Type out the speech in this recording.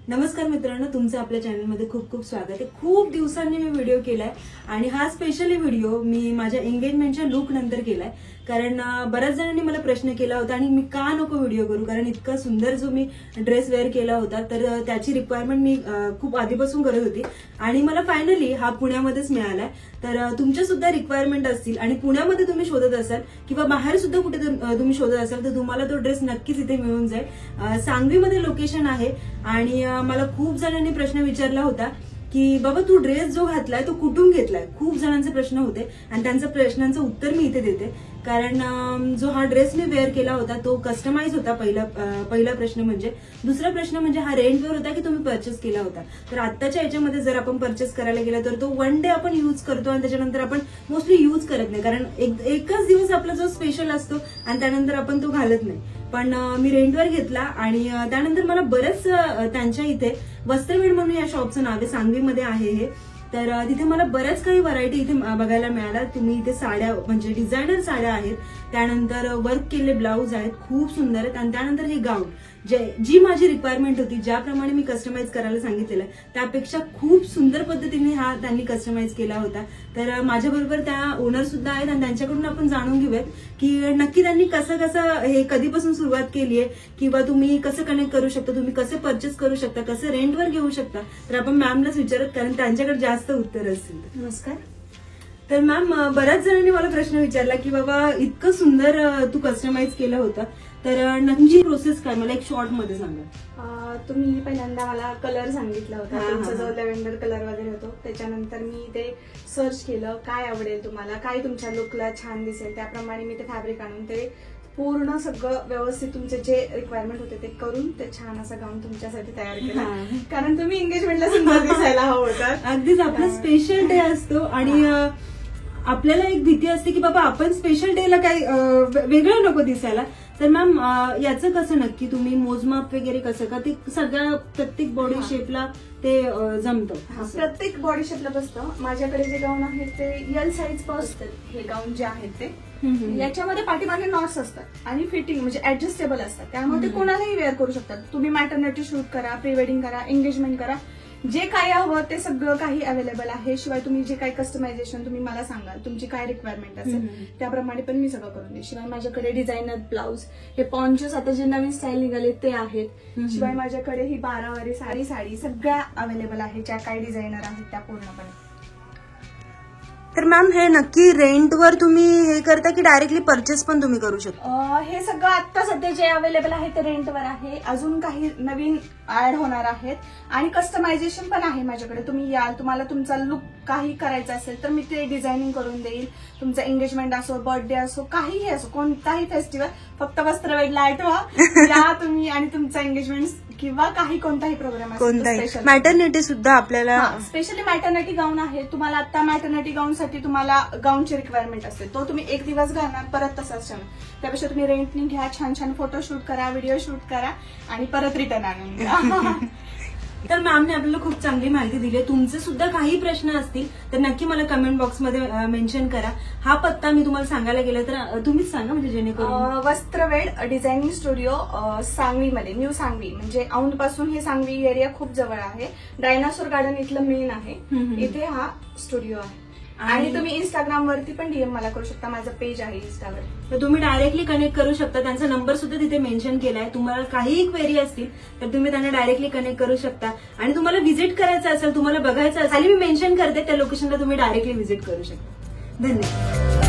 नमस्कार मित्रांनो, तुमचं आपल्या चॅनलमध्ये खूप खूप स्वागत आहे। खूप दिवसांनी मी व्हिडिओ केलाय आणि हा स्पेशली व्हिडिओ मी माझ्या एंगेजमेंटच्या लुक नंतर केलाय, कारण बऱ्याच जणांनी मला प्रश्न केला होता आणि मी का नको व्हिडिओ करू, कारण इतका सुंदर जो मी ड्रेस वेअर केला होता तर त्याची रिक्वायरमेंट मी खूप आधीपासून करत होती आणि मला फायनली हा पुण्यामध्येच मिळालाय। तर तुमच्या सुद्धा रिक्वायरमेंट असतील आणि पुण्यामध्ये तुम्ही शोधत असाल किंवा बाहेर सुद्धा कुठे तुम्ही शोधत असाल तर तुम्हाला तो ड्रेस नक्कीच इथे मिळून जाईल। सांगवीमध्ये लोकेशन आहे आणि मला खूप जणांनी प्रश्न विचारला होता की बाबा तू ड्रेस जो घातलाय तो कुठून घेतलाय, खूप जणांचे प्रश्न होते आणि त्यांच्या प्रश्नांचं उत्तर मी इथे देते। कारण जो हा ड्रेस मी वेअर केला होता तो कस्टमाइज होता, पहिला प्रश्न म्हणजे। दुसरा प्रश्न म्हणजे हा रेंटवर होता की तुम्ही परचेस केला होता। तर आत्ताच्या याच्यामध्ये जर आपण परचेस करायला गेला तर तो वन डे आपण यूज करतो आणि त्याच्यानंतर आपण मोस्टली यूज करत नाही, कारण एकच दिवस आपला जो स्पेशल असतो आणि त्यानंतर आपण तो घालत नाही। पण मी रेंटवर घेतला आणि त्यानंतर मला बरेच त्यांच्या इथे वस्त्रवीण म्हणून या शॉपचं नाव आहे, सांगवीमध्ये आहे हे। तर तिथे मला बऱ्याच काही व्हरायटी इथे बघायला मिळाल्या। तुम्ही इथे साड्या म्हणजे डिझायनर साड्या आहेत, त्यानंतर वर्क केलेले ब्लाऊज आहेत, खूप सुंदर आहेत आणि त्यानंतर हे गाऊन जी माझी रिक्वायरमेंट होती, ज्याप्रमाणे मी कस्टमाइज करायला सांगितलेलं त्यापेक्षा खूप सुंदर पद्धतीने हा त्यांनी कस्टमाइज केला होता। तर माझ्याबरोबर त्या ओनर सुद्धा आहेत आणि त्यांच्याकडून आपण जाणून घेऊयात की नक्की त्यांनी कसं हे कधीपासून सुरुवात केली आहे किंवा तुम्ही कसं कनेक्ट करू शकता, तुम्ही कसं परचेस करू शकता, कसं रेंटवर घेऊ शकता। तर आपण मॅमलाच विचारत, कारण त्यांच्याकडे जास्त उत्तर असतील। नमस्कार। तर मॅम, बऱ्याच जणांनी मला प्रश्न विचारला की बाबा इतकं सुंदर तू कस्टमाइज केलं होतं, तर नक्की प्रोसेस काय, मला एक शॉर्ट मध्ये सांगा। तुम्ही पहिल्यांदा मला कलर सांगितला होता, तुमचा जो लेव्हेंडर कलर वगैरे होतो, त्याच्यानंतर मी ते सर्च केलं काय आवडेल तुम्हाला, काय तुमच्या लुकला छान दिसेल, त्याप्रमाणे मी ते फॅब्रिक आणून ते पूर्ण सगळं व्यवस्थित तुमचे जे रिक्वायरमेंट होते ते करून ते छान असा गाऊन तुमच्यासाठी तयार केला, कारण तुम्ही एंगेजमेंटला सुंदर दिसायला हवं होतं। अगदीच आपला स्पेशल डे असतो आणि आपल्याला एक भीती असते की बाबा आपण स्पेशल डेला काही वेगळं नको दिसायला। तर मॅम, याचं कसं नक्की तुम्ही मोजमाप वगैरे कसं का, ते सगळ्या प्रत्येक बॉडी शेपला ते जमतं? प्रत्येक बॉडी शेपला बसतं। माझ्याकडे जे गाऊन आहेत ते एल साईज बसतात, हे गाऊन जे आहेत ते याच्यामध्ये पाठीमागे नॉट्स असतात आणि फिटिंग म्हणजे ऍडजस्टेबल असतात, त्यामुळे ते कोणालाही वेअर करू शकतात। तुम्ही मॅटर्निटी शूट करा, प्री वेडिंग करा, एंगेजमेंट करा, जे काही हवं ते सगळं काही अवेलेबल आहे। शिवाय तुम्ही जे काही कस्टमायझेशन तुम्ही मला सांगाल, तुमची काय रिक्वायरमेंट असेल त्याप्रमाणे पण मी सगळं करून देईन। शिवाय माझ्याकडे डिझायनर ब्लाऊज, हे पॉन्चोस आता जे नवीन स्टाईल निघाले ते आहेत। शिवाय माझ्याकडे ही 12 वारी साडी सगळ्या अवेलेबल आहे, ज्या काही डिझायनर आहेत त्या पूर्णपणे। तर मॅम, हे नक्की रेंटवर तुम्ही हे करता की डायरेक्टली परचेस पण तुम्ही करू शकता? हे सगळं आता सध्या जे अवेलेबल आहे ते रेंटवर आहे, अजून काही नवीन ऍड होणार आहेत आणि कस्टमायझेशन पण आहे माझ्याकडे। तुम्ही याल, तुम्हाला तुमचा लुक काही करायचा असेल तर मी ते डिझायनिंग करून देईल। तुमचा एंगेजमेंट असो, बर्थडे असो, काहीही असो, कोणताही फेस्टिवल, फक्त वस्त्रवेडला आठवा या तुम्ही आणि तुमचा एंगेजमेंट किंवा काही कोणताही प्रोग्राम असेल। मॅटर्निटी सुद्धा आपल्याला स्पेशली मॅटर्निटी गाऊन आहे। तुम्हाला आता मॅटर्निटी गाऊन साठी तुम्हाला गाऊनची रिक्वायरमेंट असेल, तो तुम्ही एक दिवस घालणार, परत तसाच ठेवणार, त्यापेक्षा तुम्ही रेंटनी घ्या, छान छान फोटो शूट करा, व्हिडिओ शूट करा आणि परत रिटर्न आणून द्या। तर मॅमने आपल्याला खूप चांगली माहिती दिली। तुमचे सुद्धा काही प्रश्न असतील तर नक्की मला कमेंट बॉक्समध्ये मेन्शन करा। हा पत्ता मी तुम्हाला सांगायला गेला तर तुम्हीच सांगा, म्हणजे जेणेकरून वस्त्रवेड डिझायनिंग स्टुडिओ सांगवीमध्ये, न्यू सांगवी, म्हणजे औंध पासून हे सांगवी एरिया खूप जवळ आहे। डायनासोर गार्डन इथलं मेन आहे, इथे हा स्टुडिओ आहे। आणि तुम्ही इंस्टाग्राम वरती पण डीएम मला करू शकता, माझं पेज आहे इंस्टावर, तर तुम्ही डायरेक्टली कनेक्ट करू शकता। त्यांचा नंबर सुद्धा तिथे मेन्शन केलाय। तुम्हाला काही क्वेरी असतील तर तुम्ही त्यांना डायरेक्टली कनेक्ट करू शकता आणि तुम्हाला व्हिजिट करायचं असेल, तुम्हाला बघायचं असेल, मी मेन्शन करते त्या लोकेशनला तुम्ही डायरेक्टली व्हिजिट करू शकता। धन्यवाद।